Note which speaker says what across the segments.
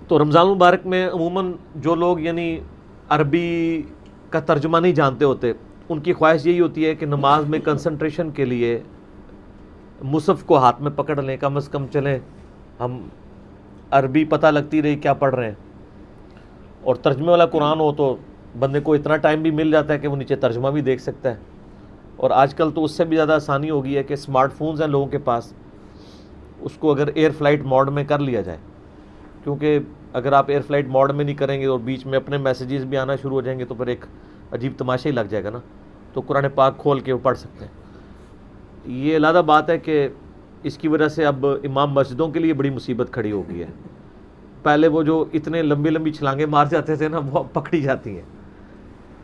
Speaker 1: تو رمضان المبارک میں عموماً جو لوگ یعنی عربی کا ترجمہ نہیں جانتے ہوتے، ان کی خواہش یہی ہوتی ہے کہ نماز میں کنسنٹریشن کے لیے مصحف کو ہاتھ میں پکڑ لیں، کم از کم چلیں ہم عربی پتہ لگتی رہی کیا پڑھ رہے ہیں، اور ترجمے والا قرآن ہو تو بندے کو اتنا ٹائم بھی مل جاتا ہے کہ وہ نیچے ترجمہ بھی دیکھ سکتا ہے۔ اور آج کل تو اس سے بھی زیادہ آسانی ہو گئی ہے کہ اسمارٹ فونز ہیں لوگوں کے پاس، اس کو اگر ایئر فلائٹ موڈ میں کر لیا جائے، کیونکہ اگر آپ ایئر فلائٹ موڈ میں نہیں کریں گے اور بیچ میں اپنے میسیجز بھی آنا شروع ہو جائیں گے تو پھر ایک عجیب تماشا ہی لگ جائے گا نا، تو قرآن پاک کھول کے وہ پڑھ سکتے ہیں۔ یہ علیحدہ بات ہے کہ اس کی وجہ سے اب امام مسجدوں کے لیے بڑی مصیبت کھڑی ہو گئی ہے۔ پہلے وہ جو اتنے لمبی لمبی چھلانگیں مار جاتے تھے نا، وہ اب پکڑی جاتی ہیں،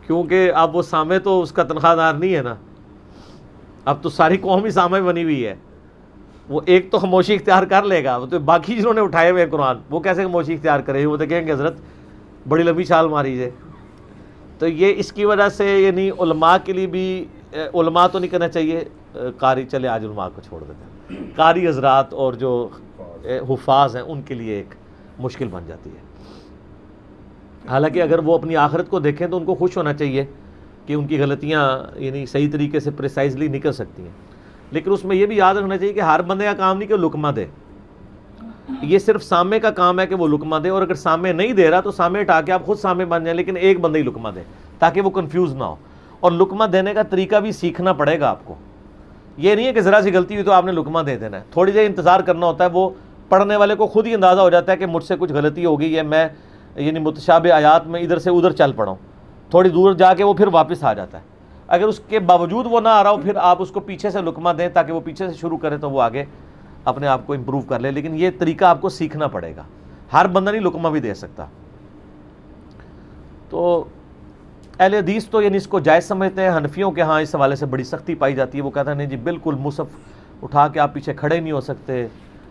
Speaker 1: کیونکہ اب وہ سامع تو اس کا تنخواہ دار نہیں ہے نا، اب تو ساری قوم ہی سامع بنی ہوئی ہے۔ وہ ایک تو خاموشی اختیار کر لے گا، وہ تو باقی جنہوں نے اٹھائے ہوئے قرآن وہ کیسے خاموشی اختیار کرے، وہ تو کہیں گے حضرت بڑی لمبی چھال ماری ہے۔ تو یہ اس کی وجہ سے یعنی علماء کے لیے بھی، علماء تو نہیں کرنا چاہیے، قاری چلے آج علماء کو چھوڑ دیتے ہیں، قاری حضرات اور جو حفاظ ہیں ان کے لیے ایک مشکل بن جاتی ہے۔ حالانکہ اگر وہ اپنی آخرت کو دیکھیں تو ان کو خوش ہونا چاہیے کہ ان کی غلطیاں یعنی صحیح طریقے سے پریسائزلی نکل سکتی ہیں، لیکن اس میں یہ بھی یاد رکھنا چاہیے کہ ہر بندے کا کام نہیں کہ لقمہ دے، یہ صرف سامع کا کام ہے کہ وہ لقمہ دے، اور اگر سامع نہیں دے رہا تو سامع ہٹا کے آپ خود سامع بن جائیں، لیکن ایک بندہ ہی لقمہ دے تاکہ وہ کنفیوز نہ ہو۔ اور لقمہ دینے کا طریقہ بھی سیکھنا پڑے گا آپ کو، یہ نہیں ہے کہ ذرا سی غلطی ہوئی تو آپ نے لقمہ دے دینا ہے، تھوڑی دیر انتظار کرنا ہوتا ہے، وہ پڑھنے والے کو خود ہی اندازہ ہو جاتا ہے کہ مجھ سے کچھ غلطی ہو گئی ہے، میں یعنی متشابہ آیات میں ادھر سے ادھر چل پڑا ہوں، تھوڑی دور جا کے وہ پھر واپس آ جاتا ہے۔ اگر اس کے باوجود وہ نہ آ رہا ہو پھر آپ اس کو پیچھے سے لقمہ دیں تاکہ وہ پیچھے سے شروع کرے تو وہ آگے اپنے آپ کو امپروو کر لے، لیکن یہ طریقہ آپ کو سیکھنا پڑے گا، ہر بندہ نہیں لقمہ بھی دے سکتا۔ تو اہل حدیث تو یعنی اس کو جائز سمجھتے ہیں، حنفیوں کے ہاں اس حوالے سے بڑی سختی پائی جاتی ہے، وہ کہتے ہیں نہیں جی بالکل مصحف اٹھا کے آپ پیچھے کھڑے نہیں ہو سکتے،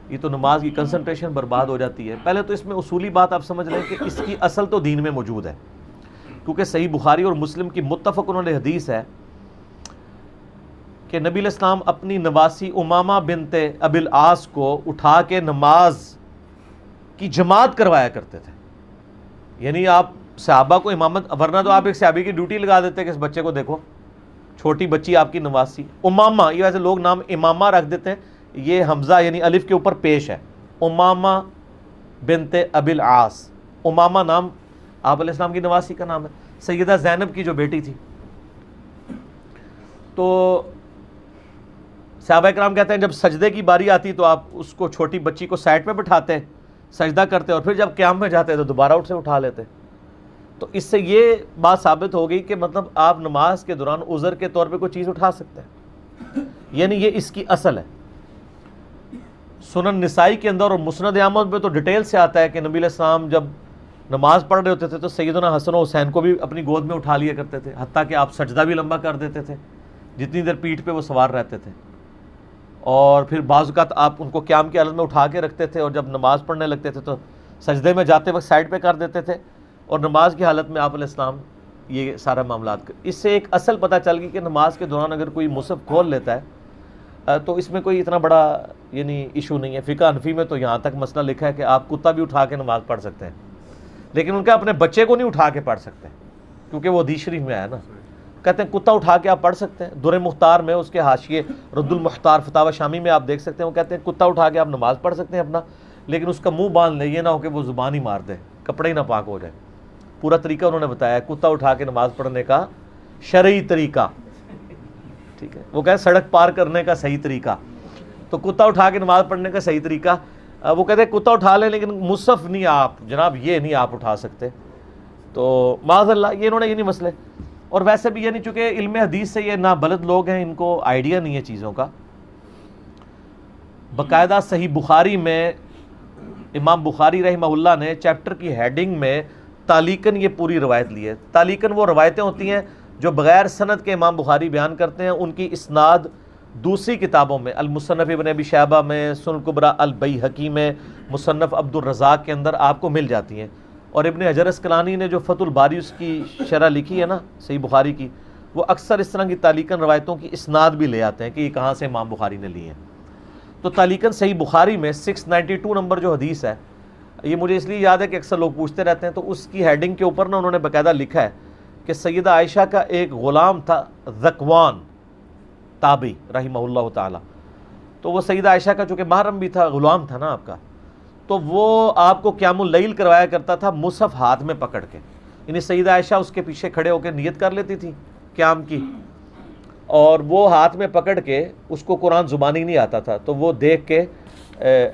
Speaker 1: یہ تو نماز کی کنسنٹریشن برباد ہو جاتی ہے۔ پہلے تو اس میں اصولی بات آپ سمجھ لیں کہ اس کی اصل تو دین میں موجود ہے، کیونکہ صحیح بخاری اور مسلم کی متفق علیہ حدیث ہے کہ نبی علیہ السلام اپنی نواسی امامہ بنت ابی العاص کو اٹھا کے نماز کی جماعت کروایا کرتے تھے، یعنی آپ صحابہ کو امامت، ورنہ تو آپ ایک صحابی کی ڈیوٹی لگا دیتے کہ اس بچے کو دیکھو، چھوٹی بچی آپ کی نواسی امامہ، یہ ویسے لوگ نام امامہ رکھ دیتے ہیں، یہ حمزہ یعنی الف کے اوپر پیش ہے، امامہ بنت ابی العاص، امامہ نام آپ علیہ السلام کی نواسی کا نام ہے، سیدہ زینب کی جو بیٹی تھی۔ تو صحابہ کرام کہتے ہیں جب سجدے کی باری آتی تو آپ اس کو چھوٹی بچی کو سائڈ پہ بٹھاتے، سجدہ کرتے، اور پھر جب قیام میں جاتے تو دوبارہ اٹھ سے اٹھا لیتے۔ تو اس سے یہ بات ثابت ہو گئی کہ مطلب آپ نماز کے دوران عذر کے طور پہ کوئی چیز اٹھا سکتے ہیں، یعنی یہ اس کی اصل ہے۔ سنن نسائی کے اندر اور مسند احمد میں تو ڈیٹیل سے آتا ہے کہ نبی علیہ السلام جب نماز پڑھ رہے ہوتے تھے تو سیدنا حسن و حسین کو بھی اپنی گود میں اٹھا لیا کرتے تھے، حتیٰ کہ آپ سجدہ بھی لمبا کر دیتے تھے جتنی دیر پیٹھ پہ وہ سوار رہتے تھے، اور پھر بعض اوقات آپ ان کو قیام کی حالت میں اٹھا کے رکھتے تھے، اور جب نماز پڑھنے لگتے تھے تو سجدے میں جاتے وقت سائڈ پہ کر دیتے تھے، اور نماز کی حالت میں آپ علیہ السلام یہ سارا معاملات اس سے ایک اصل پتہ چل گئی کہ نماز کے دوران اگر کوئی مصحف کھول لیتا ہے تو اس میں کوئی اتنا بڑا یعنی ایشو نہیں ہے۔ فقہ حنفی میں تو یہاں تک مسئلہ لکھا ہے کہ آپ کتا بھی اٹھا کے نماز پڑھ سکتے ہیں، لیکن ان کا اپنے بچے کو نہیں اٹھا کے پڑھ سکتے، کیونکہ وہ حدیث شریف میں آیا نا، کہتے ہیں کتا اٹھا کے آپ پڑھ سکتے ہیں۔ در مختار میں اس کے حاشیے رد المختار فتاوی شامی میں آپ دیکھ سکتے ہیں، وہ کہتے ہیں کتا اٹھا کے آپ نماز پڑھ سکتے ہیں اپنا، لیکن اس کا منہ باندھ لیں، یہ نہ ہو کہ وہ زبان ہی مار دے، کپڑے ہی نہ پاک ہو جائے۔ پورا طریقہ انہوں نے بتایا ہے کتا اٹھا کے نماز پڑھنے کا شرعی طریقہ، ٹھیک ہے، وہ کہتے ہیں سڑک پار کرنے کا صحیح طریقہ، تو کتا اٹھا کے نماز پڑھنے کا صحیح طریقہ، وہ کہتے ہیں کتا اٹھا لیں لیکن مصحف نہیں، آپ جناب یہ نہیں آپ اٹھا سکتے۔ تو معاذ اللہ یہ انہوں نے یہ نہیں مسئلے، اور ویسے بھی یعنی چونکہ علم حدیث سے یہ نابلد لوگ ہیں، ان کو آئیڈیا نہیں ہے چیزوں کا۔ باقاعدہ صحیح بخاری میں امام بخاری رحمہ اللہ نے چیپٹر کی ہیڈنگ میں تعلیقاً یہ پوری روایت لی ہے۔ تعلیقاً وہ روایتیں ہوتی ہیں جو بغیر سند کے امام بخاری بیان کرتے ہیں، ان کی اسناد دوسری کتابوں میں المصنف ابن ابی شیبہ میں، سنن الکبریٰ البیہقی میں، مصنف عبد الرزاق کے اندر آپ کو مل جاتی ہیں، اور ابن حجر اسقلانی نے جو فتح الباری اس کی شرح لکھی ہے نا صحیح بخاری کی، وہ اکثر اس طرح کی تعلیقاً روایتوں کی اسناد بھی لے آتے ہیں کہ یہ کہاں سے امام بخاری نے لی ہیں۔ تو تعلیقاً صحیح بخاری میں 692 نمبر جو حدیث ہے، یہ مجھے اس لیے یاد ہے کہ اکثر لوگ پوچھتے رہتے ہیں، تو اس کی ہیڈنگ کے اوپر نا انہوں نے باقاعدہ لکھا ہے کہ سیدہ عائشہ کا ایک غلام تھا ذکوان تابعی رحمہ اللہ تعالی، تو وہ سیدہ عائشہ کا چونکہ محرم بھی تھا، غلام تھا نا آپ کا، تو وہ آپ کو قیام اللیل کروایا کرتا تھا مصحف ہاتھ میں پکڑ کے، یعنی سیدہ عائشہ اس کے پیچھے کھڑے ہو کے نیت کر لیتی تھی قیام کی، اور وہ ہاتھ میں پکڑ کے، اس کو قرآن زبانی نہیں آتا تھا تو وہ دیکھ کے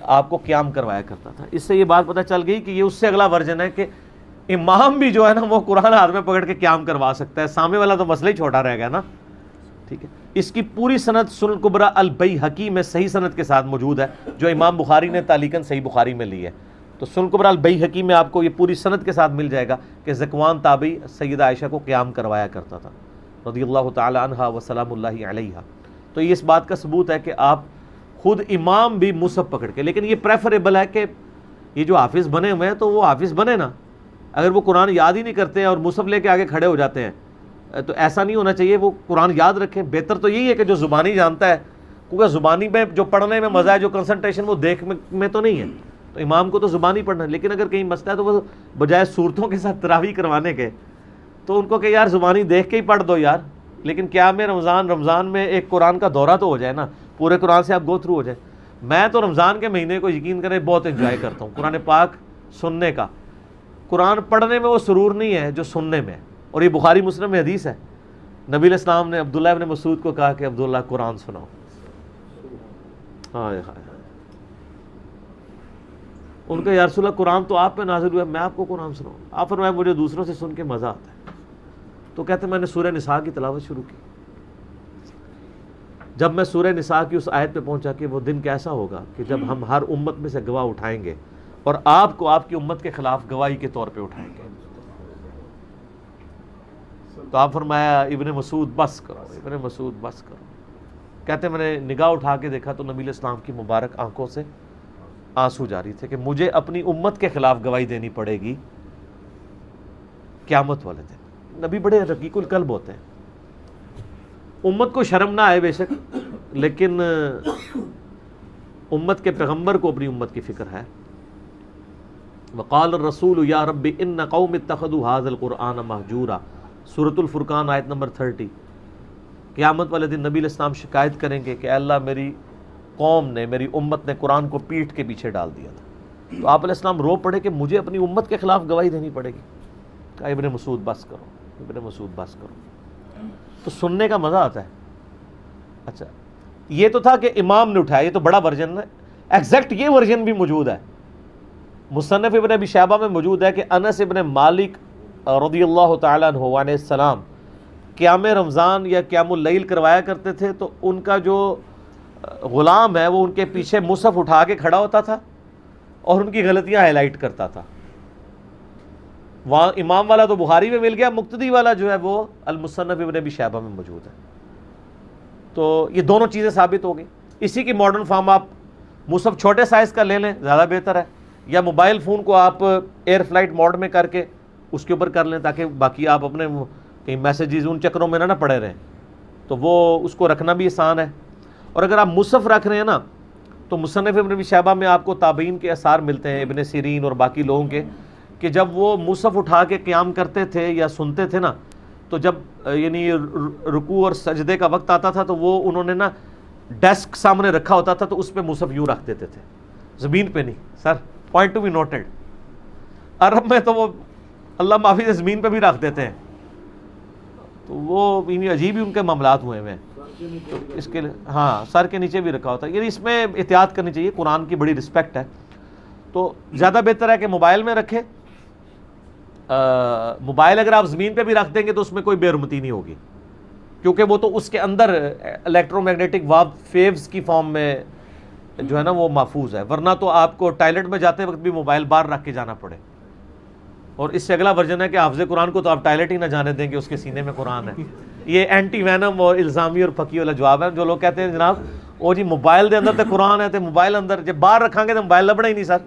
Speaker 1: آپ کو قیام کروایا کرتا تھا۔ اس سے یہ بات پتہ چل گئی کہ یہ اس سے اگلا ورژن ہے کہ امام بھی جو ہے نا وہ قرآن ہاتھ میں پکڑ کے قیام کروا سکتا ہے، سامنے والا تو مسئلہ ہی چھوٹا رہ گیا نا، ٹھیک ہے۔ اس کی پوری سند سنن الکبریٰ البیہقی میں صحیح سند کے ساتھ موجود ہے، جو امام بخاری نے تعلیقاً صحیح بخاری میں لی ہے، تو سنن الکبریٰ البیہقی میں آپ کو یہ پوری سند کے ساتھ مل جائے گا کہ ذکوان تابعی سیدہ عائشہ کو قیام کروایا کرتا تھا رضی اللہ تعالی عنہا و سلام اللہ علیہا۔ تو یہ اس بات کا ثبوت ہے کہ آپ خود امام بھی مصحف پکڑ کے، لیکن یہ پریفریبل ہے کہ یہ جو حافظ بنے ہوئے ہیں تو وہ حافظ بنے نا، اگر وہ قرآن یاد ہی نہیں کرتے ہیں اور مصحف لے کے آگے کھڑے ہو جاتے ہیں تو ایسا نہیں ہونا چاہیے، وہ قرآن یاد رکھیں۔ بہتر تو یہی ہے کہ جو زبانی جانتا ہے، کیونکہ زبانی میں جو پڑھنے میں مزہ ہے، جو کنسنٹریشن وہ دیکھ میں تو نہیں ہے، تو امام کو تو زبانی پڑھنا ہے، لیکن اگر کہیں مسئلہ ہے تو وہ بجائے صورتوں کے ساتھ تراویح کروانے کے تو ان کو کہ یار زبانی دیکھ کے ہی پڑھ دو یار، لیکن کیا میں رمضان میں ایک قرآن کا دورہ تو ہو جائے نا، پورے قرآن سے آپ گو تھرو ہو جائے۔ میں تو رمضان کے مہینے کو یقین کریں بہت انجوائے کرتا ہوں قرآن پاک سننے کا۔ قرآن پڑھنے میں وہ سرور نہیں ہے جو سننے میں ہے، اور یہ بخاری مسلم میں حدیث ہے، نبی علیہ السلام نے عبداللہ ابن مسعود کو کہا کہ عبداللہ قرآن سناؤ، ہائے ہائے، ان کا یا رسول اللہ قرآن تو آپ پہ نازل ہوا ہے، میں آپ کو قرآن سناؤں؟ آپ فرمایا مجھے دوسروں سے سن کے مزہ آتا ہے۔ تو کہتے ہیں میں نے سورہ نساء کی تلاوت شروع کی، جب میں سورہ نساء کی اس آیت پہ پہنچا کہ وہ دن کیسا ہوگا کہ جب ہم ہر امت میں سے گواہ اٹھائیں گے اور آپ کو آپ کی امت کے خلاف گواہی کے طور پہ اٹھائیں گے، تو آپ فرمایا ابن مسعود بس کرو، ابن مسعود بس کرو۔ کہتے ہیں میں نے نگاہ اٹھا کے دیکھا تو نبی علیہ السلام کی مبارک آنکھوں سے آنسو جاری تھے کہ مجھے اپنی امت کے خلاف گواہی دینی پڑے گی قیامت والے دن۔ نبی بڑے رقیق القلب ہوتے ہیں، امت کو شرم نہ آئے بے شک، لیکن امت کے پیغمبر کو اپنی امت کی فکر ہے۔ وقال الرسول یا رب ان قوم اتخذوا هذا القرآن مہجورا، سورۃ الفرقان آیت نمبر 30۔ قیامت والے دن نبی علیہ السلام شکایت کریں گے کہ اے اللہ میری قوم نے، میری امت نے قرآن کو پیٹھ کے پیچھے ڈال دیا تھا۔ تو آپ علیہ السلام رو پڑے کہ مجھے اپنی امت کے خلاف گواہی دینی پڑے گی۔ کہا ابن مسعود بس کرو، ابن مسعود بس کرو۔ تو سننے کا مزہ آتا ہے۔ اچھا یہ تو تھا کہ امام نے اٹھایا، یہ تو بڑا ورژن ہے، ایگزیکٹ یہ ورژن بھی موجود ہے، مصنف ابن ابی شیبہ میں موجود ہے کہ انس ابن مالک رضی اللہ تعالیٰ عنہ علیہ السلام قیام رمضان یا قیام اللیل کروایا کرتے تھے، تو ان کا جو غلام ہے وہ ان کے پیچھے مصحف اٹھا کے کھڑا ہوتا تھا اور ان کی غلطیاں ہائی لائٹ کرتا تھا۔ وہاں امام والا تو بخاری میں مل گیا، مقتدی والا جو ہے وہ المصنف ابن ابی شیبہ میں موجود ہے۔ تو یہ دونوں چیزیں ثابت ہو گئی۔ اسی کی ماڈرن فارم آپ مصحف چھوٹے سائز کا لے لیں، زیادہ بہتر ہے، یا موبائل فون کو آپ ایئر فلائٹ موڈ میں کر کے اس کے اوپر کر لیں تاکہ باقی آپ اپنے کہیں میسیجز ان چکروں میں نہ پڑے رہیں، تو وہ اس کو رکھنا بھی آسان ہے۔ اور اگر آپ مصحف رکھ رہے ہیں نا تو مصنف ابن ابی شیبہ میں آپ کو تابعین کے آثار ملتے ہیں، ابن سیرین اور باقی لوگوں کے، کہ جب وہ مصحف اٹھا کے قیام کرتے تھے یا سنتے تھے نا، تو جب یعنی رکوع اور سجدے کا وقت آتا تھا تو وہ انہوں نے نا ڈیسک سامنے رکھا ہوتا تھا تو اس پہ مصحف یوں رکھ دیتے تھے، زمین پہ نہیں سر، پوائنٹ ٹو بی نوٹڈ۔ عرب میں تو وہ اللہ معافی سے زمین پہ بھی رکھ دیتے ہیں، تو وہ عجیب ہی ان کے معاملات ہوئے ہیں۔ تو اس کے لیے ہاں سر کے نیچے بھی رکھا ہوتا ہے، یعنی اس میں احتیاط کرنی چاہیے، قرآن کی بڑی رسپیکٹ ہے۔ تو زیادہ بہتر ہے کہ موبائل میں رکھے، موبائل اگر آپ زمین پہ بھی رکھ دیں گے تو اس میں کوئی بے حرمتی نہیں ہوگی، کیونکہ وہ تو اس کے اندر الیکٹرو میگنیٹک ویوز کی فارم میں جو ہے نا وہ محفوظ ہے، ورنہ تو آپ کو ٹوائلٹ میں جاتے وقت بھی موبائل باہر رکھ کے جانا پڑے۔ اور اس سے اگلا ورژن ہے کہ حافظ قرآن کو تو آپ ٹوائلٹ ہی نہ جانے دیں گے، اس کے سینے میں قرآن ہے۔ یہ اینٹی وینم اور الزامی اور پھکی والا جواب ہے۔ جو لوگ کہتے ہیں جناب او جی موبائل دے اندر تے قرآن ہے تے موبائل اندر، جب باہر رکھاں گے تو موبائل لبنا ہی نہیں سر۔